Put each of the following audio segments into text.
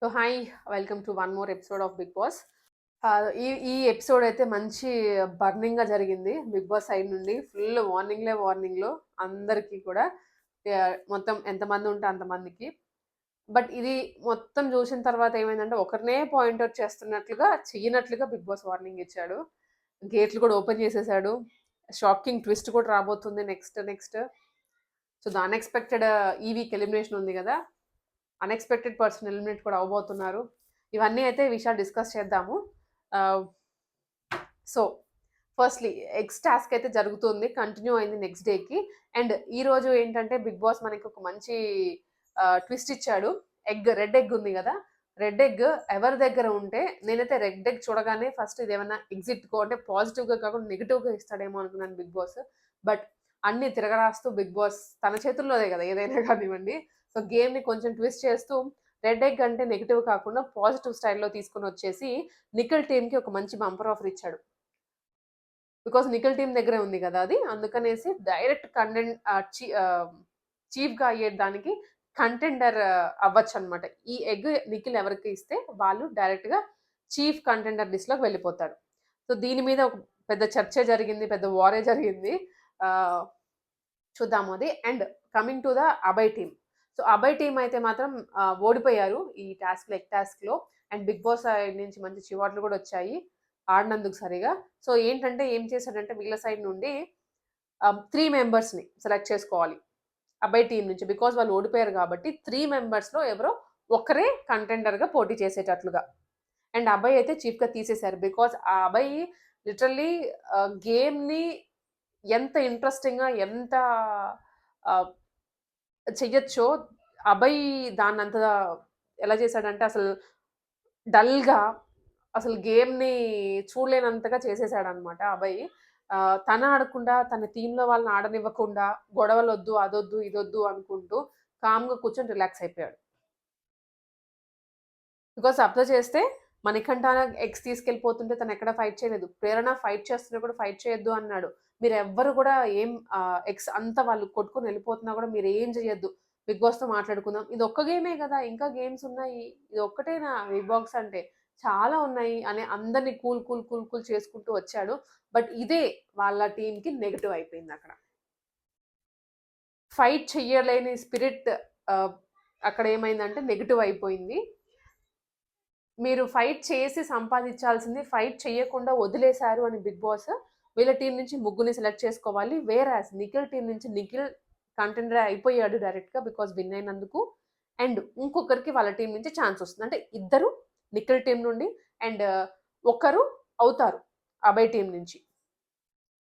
So hi, welcome to one more episode of Bigg Boss. ఈ ఈ episode అయితే మంచి బర్నింగ్‌గా జరిగింది. బిగ్ బాస్ సైడ్ నుండి ఫుల్ వార్నింగ్‌లో అందరికీ కూడా. మొత్తం ఎంతమంది ఉంటే అంతమందికి. బట్ ఇది మొత్తం చూసిన తర్వాత ఏమైందంటే ఒకరినే పాయింట్ ఔట్ చేస్తున్నట్లుగా, చెయ్యనట్లుగా బిగ్ బాస్ వార్నింగ్ ఇచ్చాడు. గేట్లు కూడా ఓపెన్ చేసేసాడు. షాకింగ్ ట్విస్ట్ కూడా రాబోతుంది నెక్స్ట్. సో, ద అన్‌ఎక్స్‌పెక్టెడ్ ఈ వీక్ ఎలిమినేషన్ ఉంది గదా! అన్‌ఎక్స్‌పెక్టెడ్ పర్సన్ ఎలిమినేట్ కూడా అవ్వబోతున్నారు. ఇవన్నీ అయితే ఈ విషయాలు డిస్కస్ చేద్దాము. ఆహ్, సో, ఫస్ట్‌లీ ఎగ్స్ టాస్క్ అయితే జరుగుతుంది. కంటిన్యూ అయింది నెక్స్ట్ డేకి. అండ్ ఈరోజు ఏంటంటే బిగ్ బాస్ మనకి ఒక మంచి ట్విస్ట్ ఇచ్చాడు. రెడ్ ఎగ్ ఉంది గదా! రెడ్ ఎగ్ ఎవరి దగ్గర ఉంటే నేనైతే రెడ్ ఎగ్ చూడగానే ఫస్ట్ ఇదేమన్నా ఎగ్జిట్‌కో అంటే పాజిటివ్‌గా కాకుండా నెగెటివ్‌గా ఇస్తాడేమో అనుకున్నాను బిగ్ బాస్. బట్ అన్నీ తిరగరాస్తూ బిగ్ బాస్ తన చేతుల్లోదే గదా! ఏదైనా గానివ్వండి. సో, గేమ్‌ని కొంచెం ట్విస్ట్ చేస్తూ రెడ్ ఎగ్ అంటే నెగెటివ్ కాకుండా పాజిటివ్ స్టైల్‌లో తీసుకొనొచ్చేసి నిఖిల్ టీమ్‌కి ఒక మంచి బంపర్ ఆఫర్ ఇచ్చాడు. బికాజ్ నిఖిల్ టీమ్ దగ్గరే ఉంది గదా అది. అందుకనేసి డైరెక్ట్ చీఫ్‌గా అయ్యేదానికి కంటెండర్ అవ్వచ్చనమాట. ఈ ఎగ్ నిఖిల్ ఎవరికి ఇస్తే వాళ్ళు డైరెక్ట్‌గా చీఫ్ కంటెండర్ లిస్ట్‌లోకి వెళ్ళిపోతాడు. సో, దీని మీద ఒక పెద్ద చర్చే జరిగింది. పెద్ద వారే జరిగింది. ఆహ్, చూద్దాము అది. And coming to the Abhay team. So, Abhay team అయితే మాత్రం ఓడిపోయారు ఈ ఎగ్ టాస్క్‌లో. అండ్ బిగ్ బాస్ సైడ్ నుంచి మంచి చివాట్లు గూడా వచ్చాయి. ఆడినందుకు సరిగా. సో, ఏంటంటే ఏం చేశాడంటే వీళ్ళ సైడ్ నుండి 3 మెంబర్స్‌ని సెలెక్ట్ చేసుకోవాలి. అభయ్ టీమ్ నుంచి. బికాజ్ వాళ్ళు ఓడిపోయారు గాబట్టి 3 మెంబర్స్‌లో ఎవరో ఒకరే కంటెండర్‌గా పోటీ చేసేటట్లుగా. అండ్ అభయ్ అయితే చీఫ్‌గా తీసేశారు. బికాజ్ ఆ అభయ్ లిటరల్లీ గేమ్‌ని ఎంత ఇంట్రెస్టింగ్‌గా ఎంత ఆహ్, చెయ్యొచ్చో అభయ్ దాన్నంత ఎలా చేశాడంటే అసలు డల్‌గా అసలు గేమ్‌ని చూడలేనంతగా చేసేసాడనమాట అభయ్. తను ఆడకుండా తన టీమ్‌లో వాళ్ళని ఆడనివ్వకుండా గొడవలొద్దు, అదొద్దు, ఇదొద్దు అనుకుంటూ కామ్‌గా కూర్చొని రిలాక్స్ అయిపోయాడు. బికాజ్ అబ్జర్వ్ చేస్తే మణికంఠ ఎగ్స్ తీసుకెళ్ళిపోతుంటే తనెక్కడ ఫైట్ చేయలేదు. ప్రేరణ ఫైట్ చేస్తున్నా కూడా ఫైట్ చేయొద్దు అన్నాడు. మీరెవ్వరు కూడా ఏం ఎగ్స్ అంతా వాళ్ళు కొట్టుకొని ఎళ్ళిపోతున్నా కూడా మీరేం చేయొద్దు. బిగ్ బాస్‌తో మాట్లాడుకుందాం. ఇదొక్క గేమే గదా! ఇంకా గేమ్స్ ఉన్నాయి. ఇదొక్కటేనా బిగ్ బాక్స్ అంటే? చాలా ఉన్నాయి అని అందరిని కూల్ చేసుకుంటూ వచ్చాడు. బట్ ఇదే వాళ్ళ టీమ్‌కి నెగెటివ్ అయిపోయిందక్కడ. ఫైట్ చెయ్యలేని స్పిరిట్ ఆహ్, అక్కడేమైందంటే నెగెటివ్ అయిపోయింది. మీరు ఫైట్ చేసి సంపాదించాల్సింది ఫైట్ చెయ్యకుండా వదిలేసారు అని బిగ్ బాస్ వీళ్ళ టీమ్ నుంచి ముగ్గురిని సెలెక్ట్ చేసుకోవాలి. వేరాస్ నిఖిల్ టీమ్ నుంచి నిఖిల్ కంటెండర్ అయిపోయాడు డైరెక్ట్‌గా బికాజ్ విన్ అయినందుకు. అండ్ ఇంకొకరికి వాళ్ళ టీమ్ నుంచి ఛాన్స్ వస్తుంది. అంటే ఇద్దరు నిఖిల్ టీమ్ నుండి అండ్ ఒకరు అవుతారు అభయ్ టీమ్ నుంచి.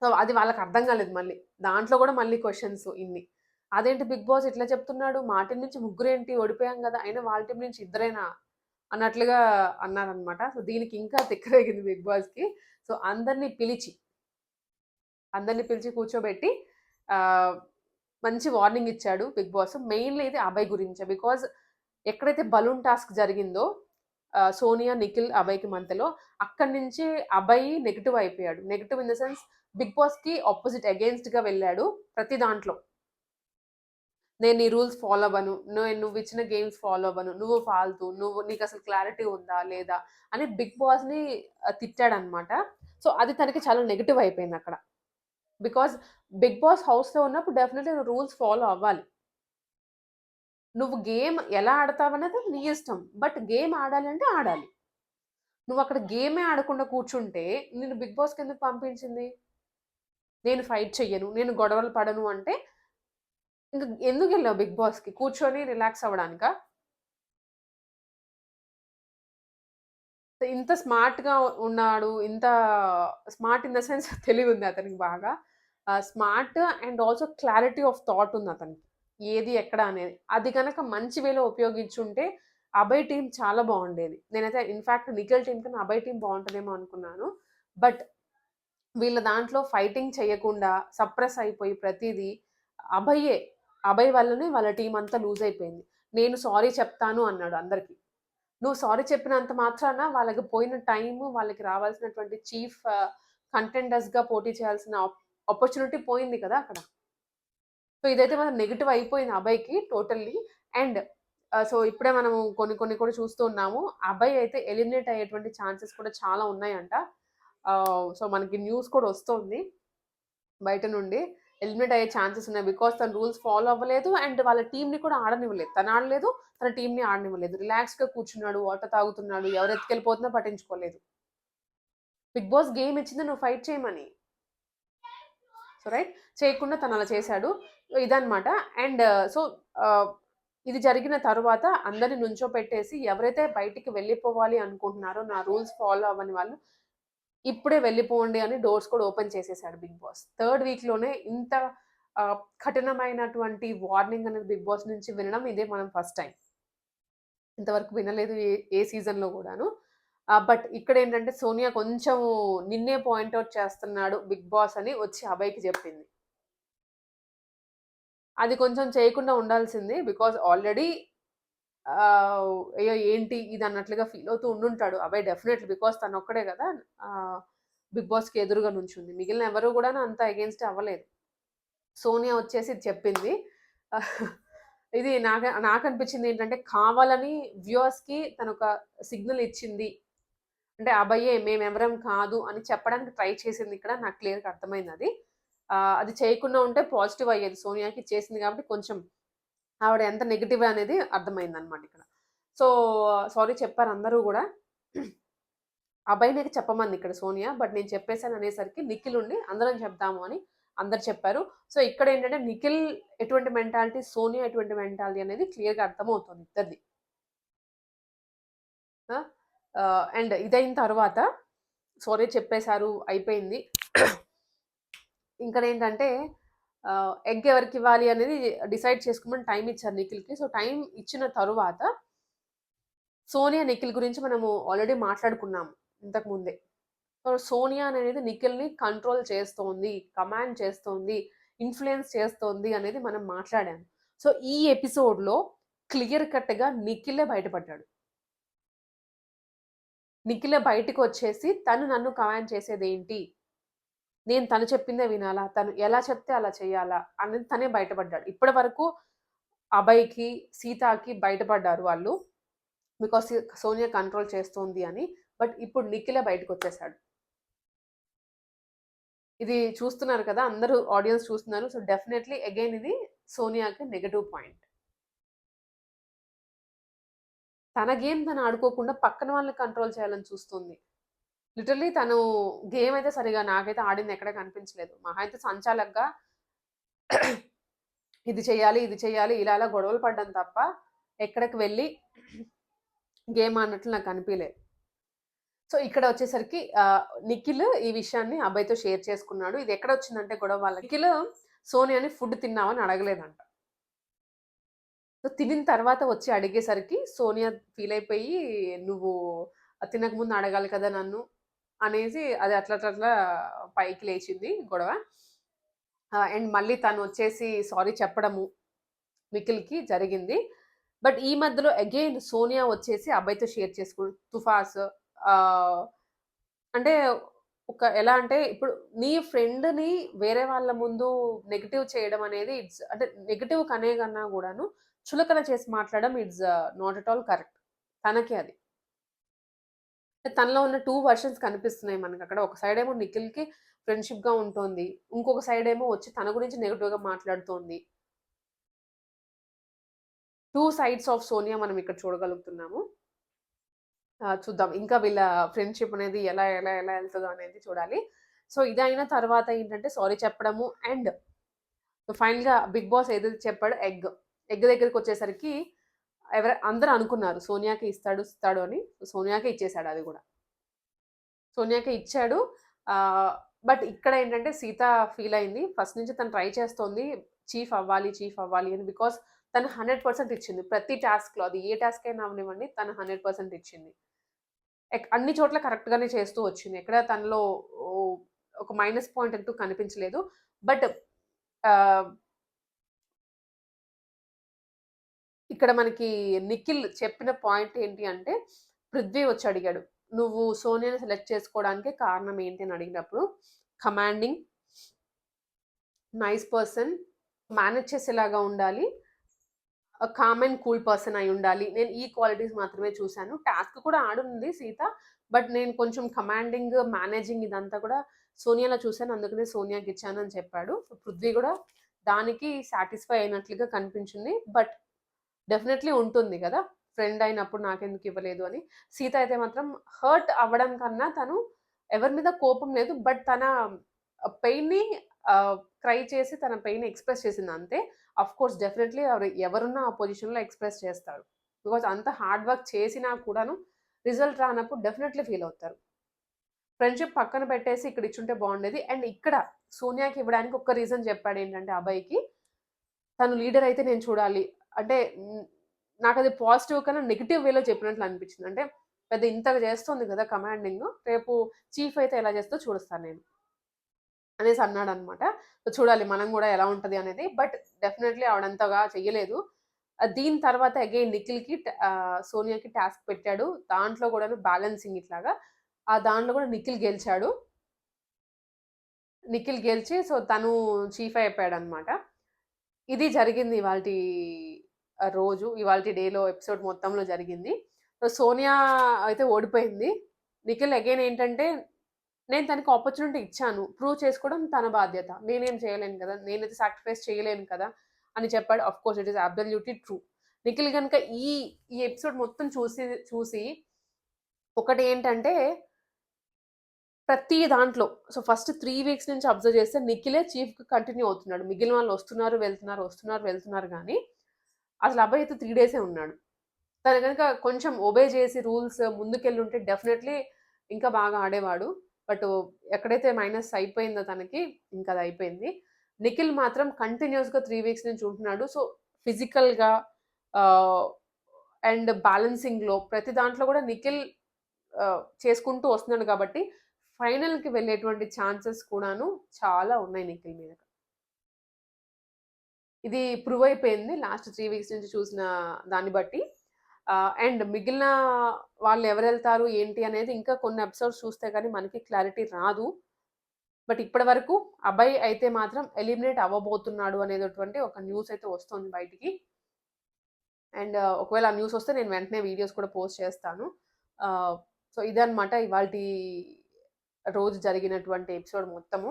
సో, అది వాళ్ళకి అర్థం కాలేదు మళ్ళీ. దాంట్లో కూడా మళ్ళీ క్వెషన్స్ ఇన్ని. అదేంటి బిగ్ బాస్ ఇట్లా చెప్తున్నాడు? మా టీమ్ నుంచి ముగ్గురేంటి ఓడిపోయాం గదా! అయినా వాళ్ళ టీమ్ నుంచి ఇద్దరేనా? అన్నట్లుగా అన్నారనమాట. సో, దీనికి ఇంకా తిక్కరేగింది బిగ్ బాస్‌కి. సో, అందరిని పిలిచి కూర్చోబెట్టి ఆహ్, మంచి వార్నింగ్ ఇచ్చాడు బిగ్ బాస్. మెయిన్‌లీ ఇది అభయ్ గురించే. బికాజ్ ఎక్కడైతే బలూన్ టాస్క్ జరిగిందో సోనియా, నిఖిల్, అభయ్‌కి మధ్యలో అక్కడి నుంచి అభయ్ నెగెటివ్ అయిపోయాడు. Negative in the sense Bigg బాస్‌కి అపోజిట్ అగెయిన్స్ట్‌గా వెళ్ళాడు ప్రతి దాంట్లో. నేను నీ రూల్స్ ఫాలో అవ్వను. నువ్విచ్చిన గేమ్స్ ఫాలో అవ్వను. నువ్వు ఫాల్తు. నీకసలు క్లారిటీ ఉందా? లేదా? అని బిగ్ బాస్‌ని తిట్టాడనమాట. సో, అది తనకి చాలా నెగెటివ్ అయిపోయిందక్కడ. బికాజ్ బిగ్ బాస్ హౌస్‌లో ఉన్నప్పుడు డెఫినెట్‌లీ నువ్వు రూల్స్ ఫాలో అవ్వాలి. నువ్వు గేమ్ ఎలా ఆడతావనేది నీ ఇష్టం. బట్ గేమ్ ఆడాలి అంటే ఆడాలి. నువ్వక్కడ గేమే ఆడకుండా కూర్చుంటే నిన్ను బిగ్ బాస్‌కెందుకు పంపించింది? నేను ఫైట్ చెయ్యను. నేను గొడవలు పడను అంటే ఇంక ఎందుకెళ్ళావు బిగ్ బాస్‌కి? కూర్చొని రిలాక్స్ అవ్వడానికా? ఇంత స్మార్ట్‌గా ఉన్నాడు. ఇంత స్మార్ట్ ఇన్ ద సెన్స్ తెలివుంది అతనికి బాగా. Smart and also clarity of thought ఉందతనికి. ఏది, ఎక్కడ అనేది. అది గనక మంచి వేలో ఉపయోగించుంటే అభయ్ టీమ్ చాలా బావుండేది. నేనైతే ఇన్‌ఫాక్ట్ నిఖిల్ టీమ్ కన్నా అభయ్ టీమ్ బావుంటదేమో అనుకున్నాను. బట్ వీళ్ళ దాంట్లో ఫైటింగ్ చేయకుండా సప్రెస్ అయిపోయి ప్రతీదీ అభయ్యే. అభయ్ వల్లనే వాళ్ళ టీమ్ అంతా లూజ్ అయిపోయింది. నేను సారీ చెప్తాను అన్నాడు అందరికి. నువ్వు సారీ చెప్పినంత మాత్రాన వాళ్ళకి పోయిన టైము, వాళ్ళకి రావాల్సినటువంటి చీఫ్ కంటెండర్స్‌గా పోటీ చేయాల్సిన ఆపర్చునిటీ పోయింది కదా అక్కడ. సో, ఇదైతే మాత్రం నెగెటివ్ అయిపోయింది అభయ్‌కి టోటల్లీ. అండ్ సో ఇప్పుడే మనము కొన్ని కొన్ని కూడా చూస్తూ ఉన్నాము. అభయ్ అయితే ఎలిమినేట్ అయ్యేటువంటి ఛాన్సెస్ కూడా చాలా ఉన్నాయంట. సో మనకి న్యూస్ కూడా వస్తోంది బయట నుండి. ఎలిమినేట్ అయ్యే ఛాన్సెస్ ఉన్నాయి. బికాజ్ తను రూల్స్ ఫాలో అవ్వలేదు. అండ్ వాళ్ళ టీమ్‌ని కూడా ఆడనివ్వలేదు. తను ఆడలేదు. తన టీమ్‌ని ఆడనివ్వలేదు. రిలాక్స్‌గా కూర్చున్నాడు. వాటర్ తాగుతున్నాడు. ఎవరు ఎత్తుకెళ్ళిపోతున్నా పట్టించుకోలేదు. బిగ్ బాస్ గేమ్ ఇచ్చింది నువ్వు ఫైట్ చేయమని. So right. చేయకుండా తను అలా చేశాడు. ఇదనమాట. అండ్ సో ఇది జరిగిన తరువాత అందరిని నుంచోపెట్టేసి ఎవరైతే బయటికి వెళ్ళిపోవాలి అనుకుంటున్నారో, నా రూల్స్ ఫాలో అవ్వని వాళ్ళు ఇప్పుడే వెళ్ళిపోండి అని డోర్స్ కూడా ఓపెన్ చేసేసాడు బిగ్ బాస్. థర్డ్ వీక్‌లోనే ఇంత కఠినమైనటువంటి వార్నింగ్ అనేది బిగ్ బాస్ నుంచి వినడం ఇదే మనం ఫస్ట్ టైమ్. ఇంతవరకు వినలేదు ఏ సీజన్‌లో గూడాను. బట్ ఇక్కడేంటంటే సోనియా కొంచెం నిన్నే పాయింట్ ఔట్ చేస్తున్నాడు బిగ్ బాస్ అని వచ్చి అభయ్‌కి చెప్పింది. అది కొంచెం చేయకుండా ఉండాల్సింది. బికాజ్ ఆల్రెడీ అయ్యో! ఏంటి ఇది అన్నట్లుగా ఫీల్ అవుతూ ఉండుంటాడు అభయ్ డెఫినెట్‌లీ. బికాజ్ తనొక్కడే గదా! బిగ్ బాస్‌కి ఎదురుగా నుంచుంది. మిగిలిన ఎవరు గూడాను అంత అగెయిన్స్ట్ అవ్వలేదు. సోనియా వచ్చేసి ఇది చెప్పింది. ఇది నాకనిపించింది ఏంటంటే కావాలని వ్యూవర్స్‌కి తనొక సిగ్నల్ ఇచ్చింది. అంటే అభయే మేమెవరం కాదు అని చెప్పడానికి ట్రై చేసింది ఇక్కడ. నాకు క్లియర్‌గా అర్థమైందది. అది చేయకుండా ఉంటే పాజిటివ్ అయ్యేది. సోనియాకి చేసింది కాబట్టి కొంచెం ఆవిడ ఎంత నెగెటివ్ అనేది అర్థమైందనమాట ఇక్కడ. సో, సారీ చెప్పారు అందరూ గూడా. అభయ్‌నే చెప్పమంది ఇక్కడ సోనియా. బట్ నేను చెప్పేసాను అనేసరికి నిఖిల్ ఉండి అందరం చెప్దాము అని అందరు చెప్పారు. సో, ఇక్కడేంటంటే నిఖిల్ ఎటువంటి మెంటాలిటీ, సోనియా ఎటువంటి మెంటాలిటీ అనేది క్లియర్‌గా అర్థమవుతుంది ఇద్దరిది. అండ్ ఇదైన తర్వాత సారీ చెప్పేసారు అయిపోయింది. ఇంకనేంటంటే ఎగ్ ఎవరికివ్వాలి అనేది డిసైడ్ చేసుకోమని టైమ్ ఇచ్చారు నిఖిల్‌కి. సో, టైమ్ ఇచ్చిన తరువాత సోనియా, నిఖిల్ గురించి మనము ఆల్రెడీ మాట్లాడుకున్నాము ఇంతకు ముందే. సో, సోనియా అనేది నిఖిల్‌ని కంట్రోల్ చేస్తోంది, కమాండ్ చేస్తోంది, ఇన్‌ఫ్లూయెన్స్ చేస్తోంది అనేది మనం మాట్లాడాము. సో, ఈ ఎపిసోడ్‌లో క్లియర్ కట్‌గా నిఖిలే బయటపడ్డాడు. నిఖిలే బయటికొచ్చేసి తను నన్ను కమాండ్ చేసేదేంటి? నేను తను చెప్పిందే వినాలా? తను ఎలా చెప్తే అలా చేయాలా? అనేది తనే బయటపడ్డాడు. ఇప్పటి వరకు అభయ్‌కి, సీతాకి బయటపడ్డారు వాళ్ళు. బికాజ్ సోనియా కంట్రోల్ చేస్తోంది అని. బట్ ఇప్పుడు నిఖిలే బయటకొచ్చేసాడు. ఇది చూస్తున్నారు కదా! అందరూ ఆడియన్స్ చూస్తున్నారు. సో, డెఫినైట్‌లీ అగైన్ ఇది సోనియాకి నెగెటివ్ పాయింట్. తన గేమ్ తను ఆడుకోకుండా పక్కన వాళ్ళని కంట్రోల్ చేయాలని చూస్తుంది. లిటరల్లీ తను గేమ్ అయితే సరిగ్గా నాకైతే ఆడింది ఎక్కడ కనిపించలేదు. మహా అయితే సంచాలకుగా ఇది చేయాలి, ఇది చేయాలి ఇలా ఇలా గొడవలు పడ్డం తప్ప ఎక్కడికి వెళ్ళి గేమ్ ఆడినట్లు నాకు అనిపియలేదు. సో, ఇక్కడ వచ్చేసరికి నిఖిల్ ఈ విషయాన్ని అభయ్‌తో షేర్ చేసుకున్నాడు. ఇది ఎక్కడ వచ్చిందంటే గొడవ వాళ్ళకి. నిఖిల్ సోనియాని ఫుడ్ తిన్నావా అని అడగలేదంట. సో, తినిన తర్వాత వచ్చి అడిగేసరికి సోనియా ఫీల్ అయిపోయి, "నువ్వు తినకముందు అడగాలి కదా నన్ను" అనేసి అది అట్లా అట్లా అట్లా పైకి లేచింది గొడవ. అండ్ మళ్ళీ తను వచ్చేసి సారీ చెప్పడము నిఖిల్‌కి జరిగింది. బట్ ఈ మధ్యలో అగైన్ సోనియా వచ్చేసి అబ్బాయితో షేర్ చేసుకుంది. తుఫాస్ అంటే ఎలా అంటే ఇప్పుడు నీ ఫ్రెండ్‌ని వేరే వాళ్ళ ముందు నెగెటివ్ చేయడం అనేది అంటే నెగెటివ్ కనే కన్నా గూడాను చులకన చేసి మాట్లాడడం నాట్ అట్ ఆల్ కరెక్ట్. తనకే అది. తనలో ఉన్న 2 వెర్షన్స్ కనిపిస్తున్నాయి మనకక్కడ. ఒక సైడ్ ఏమో నిఖిల్‌కి ఫ్రెండ్‌షిప్‌గా ఉంటోంది. ఇంకొక సైడ్ ఏమో వచ్చి తన గురించి నెగెటివ్‌గా మాట్లాడుతోంది. 2 సైడ్స్ ఆఫ్ సోనియా మనం ఇక్కడ చూడగలుగుతున్నాము. చూద్దాం. ఇంకా వీళ్ళ ఫ్రెండ్‌షిప్ అనేది ఎలా ఎలా ఎలా ఎళ్తదో అనేది చూడాలి. సో, ఇదయిన తర్వాత ఏంటంటే సారీ చెప్పడము అండ్ ఫైనల్‌గా బిగ్ బాస్ ఏదైతే చెప్పాడో ఎగ్. ఎగ్ దగ్గరికొచ్చేసరికి అందరూ అనుకున్నారు సోనియాకే ఇస్తాడు అని. సోనియాకే ఇచ్చేసాడు అది గూడా. సోనియాకే ఇచ్చాడు. బట్ ఇక్కడ ఏంటంటే సీత ఫీల్ అయింది. ఫస్ట్ నుంచి తను ట్రై చేస్తోంది. చీఫ్ అవ్వాలి అని. బికాజ్ తను 100% ఇచ్చింది. ప్రతి టాస్క్‌లో అది ఏ టాస్క్ అయినా అవ్వనివ్వండి తను 100% ఇచ్చింది. అన్ని చోట్ల కరెక్ట్‌గానే చేస్తూ వచ్చింది. ఎక్కడ తనలో ఒక మైనస్ పాయింట్ అంటూ కనిపించలేదు. బట్ ఆహ్, ఇక్కడ మనకి నిఖిల్ చెప్పిన పాయింట్ ఏంటి అంటే, పృథ్వీ వచ్చి అడిగాడు. "నువ్వు సోనియాని సెలెక్ట్ చేసుకోవడానికి కారణం ఏంటి?" అని అడిగినప్పుడు, కమాండింగ్, నైస్ పర్సన్, మేనేజ్ చేసేలాగా ఉండాలి. కామ్ అండ్ కూల్ పర్సన్ అయి ఉండాలి. నేను ఈ క్వాలిటీస్ మాత్రమే చూసాను. టాస్క్ కూడా ఆడుంది సీత. బట్ నేను కొంచెం కమాండింగ్, మేనేజింగ్ ఇదంతా కూడా సోనియాలో చూసాను. అందుకనే సోనియాకిచ్చాను అని చెప్పాడు. సో, పృథ్వీ కూడా దానికి సాటిస్ఫై అయినట్లుగా కనిపించింది. బట్ డెఫినెట్‌లీ ఉంటుంది గదా! ఫ్రెండ్ అయినప్పుడు నాకెందుకు ఇవ్వలేదు అని. సీత అయితే మాత్రం హర్ట్ అవ్వడం కన్నా తను ఎవరి మీద కోపం లేదు. బట్ తన పెయిన్‌ని క్రై చేసి తన పెయిన్‌ని ఎక్స్‌ప్రెస్ చేసింది అంతే. ఆఫ్‌కోర్స్ డెఫినెట్‌లీ ఎవరున్నా ఆ పొజిషన్‌లో ఎక్స్‌ప్రెస్ చేస్తారు. బికాజ్ అంత హార్డ్ వర్క్ చేసినా కూడాను రిజల్ట్ రానప్పుడు డెఫినెట్‌లీ ఫీల్ అవుతారు. ఫ్రెండ్‌షిప్ పక్కన పెట్టేసి ఇక్కడ ఇచ్చుంటే బాగుండేది. అండ్ ఇక్కడ సోనియాకి ఇవ్వడానికి ఒక్క రీజన్ చెప్పాడేంటంటే అభయ్‌కి, తను లీడర్ అయితే నేను చూడాలి. అంటే నాకది పాజిటివ్ కన్నా నెగెటివ్ వేలో చెప్పినట్లు అనిపించింది. అంటే పెద్ద ఇంతగా చేస్తుంది కదా కమాండింగ్. రేపు చీఫ్ అయితే ఎలా చేస్తదో చూస్తాను నేను. అనేసి అన్నాడనమాట. సో, చూడాలి మనం గూడా ఎలా ఉంటది అనేది. బట్ డెఫినైట్‌లీ ఆవిడంతగా చెయ్యలేదు. దీని తర్వాత అగైన్ నిఖిల్‌కి సోనియాకి టాస్క్ పెట్టాడు. దాంట్లో గూడాను బ్యాలెన్సింగ్ ఇట్లాగా. దాంట్లో గూడా నిఖిల్ గెలిచాడు. నిఖిల్ గెలిచి సో, తను చీఫ్ అయిపోయాడనమాట. ఇది జరిగింది ఇవాల్టి రోజు. ఇవాల్టి డేలో ఎపిసోడ్ మొత్తంలో జరిగింది. సో, సోనియా అయితే ఓడిపోయింది. నిఖిల్ అగైన్ ఏంటంటే నేను తనకి ఆపర్చునిటీ ఇచ్చాను. ప్రూవ్ చేసుకోవడం తన బాధ్యత. నేనేం చేయలేను కదా! నేనైతే సాక్రిఫైస్ చేయలేను కదా! అని చెప్పాడు. Of course it is absolutely true. Nikhil గనుక ఈ ఈ ఎపిసోడ్ మొత్తం చూసి ఒకటేంటంటే ప్రతి దాంట్లో సో, ఫస్ట్ 3 వీక్స్ నుంచి అబ్జర్వ్ చేస్తే నిఖిలే చీఫ్‌గా కంటిన్యూ అవుతున్నాడు. మిగిలిన వాళ్ళు వస్తున్నారు, వెళ్తున్నారు, వస్తున్నారు, వెళ్తున్నారు గానీ అసలు అభయ్ అయితే 3 డేసే ఉన్నాడు. తను గనుక కొంచెం ఒబే చేసి రూల్స్ ముందుకెళ్ళుంటే డెఫినైట్‌లీ ఇంకా బాగా ఆడేవాడు. బట్ ఎక్కడైతే మైనస్ అయిపోయిందో తనకి, ఇంక అది అయిపోయింది. నిఖిల్ మాత్రం కంటిన్యూయస్‌గా 3 వీక్స్ నుంచి ఉంటున్నాడు. సో, ఫిజికల్‌గా ఆహ్, అండ్ బాలన్సింగ్‌లో ప్రతి దాంట్లో కూడా నిఖిల్ చేసుకుంటూ వస్తున్నాడు కాబట్టి, ఫైనల్‌కి వెళ్ళేటువంటి ఛాన్సెస్ కూడాను చాలా ఉన్నాయి నిఖిల్ మీద. ఇది ప్రూవ్ అయిపోయింది లాస్ట్ 3 వీక్స్ నుంచి చూసిన దాన్ని బట్టి. అండ్ మిగిలిన వాళ్ళు ఎవరెళ్తారు, ఏంటి అనేది ఇంకా కొన్ని ఎపిసోడ్స్ చూస్తే గాని మనకి క్లారిటీ రాదు. బట్ ఇప్పటి వరకు అభయ్ అయితే మాత్రం ఎలిమినేట్ అవ్వబోతున్నాడు అనేటటువంటి ఒక న్యూస్ అయితే వస్తుంది బయటికి. అండ్ ఒకవేళ ఆ న్యూస్ వస్తే నేను వెంటనే వీడియోస్ కూడా పోస్ట్ చేస్తాను. ఆహ్, సో, ఇదన్నమాట ఇవాల్టి రోజు జరిగినటువంటి ఎపిసోడ్ మొత్తము.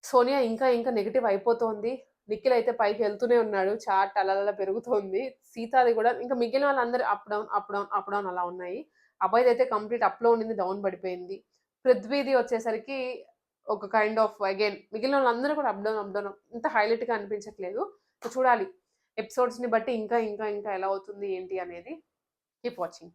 సోనియా ఇంకా నెగెటివ్ అయిపోతోంది. నిఖిల్ అయితే పైకెళ్తూనే ఉన్నాడు. చార్ట్ అలా పెరుగుతోంది. సీతాది గూడా ఇంకా మిగిలిన వాళ్ళందరూ up down, up down, up down అలా ఉన్నాయి. అభయ్‌దయితే కంప్లీట్ అప్‌లో ఉండింది డౌన్ పడిపోయింది. పృథ్వీది వచ్చేసరికి ఒక కైండ్ ఆఫ్ అగైన్ మిగిలిన వాళ్ళందరూ కూడా అప్ డౌన్, అప్ డౌన్ ఇంత హైలైట్‌గా అనిపించట్లేదు. సో చూడాలి. ఎపిసోడ్స్‌ని బట్టి ఇంకా ఎలా అవుతుంది ఏంటి అనేది. Keep watching.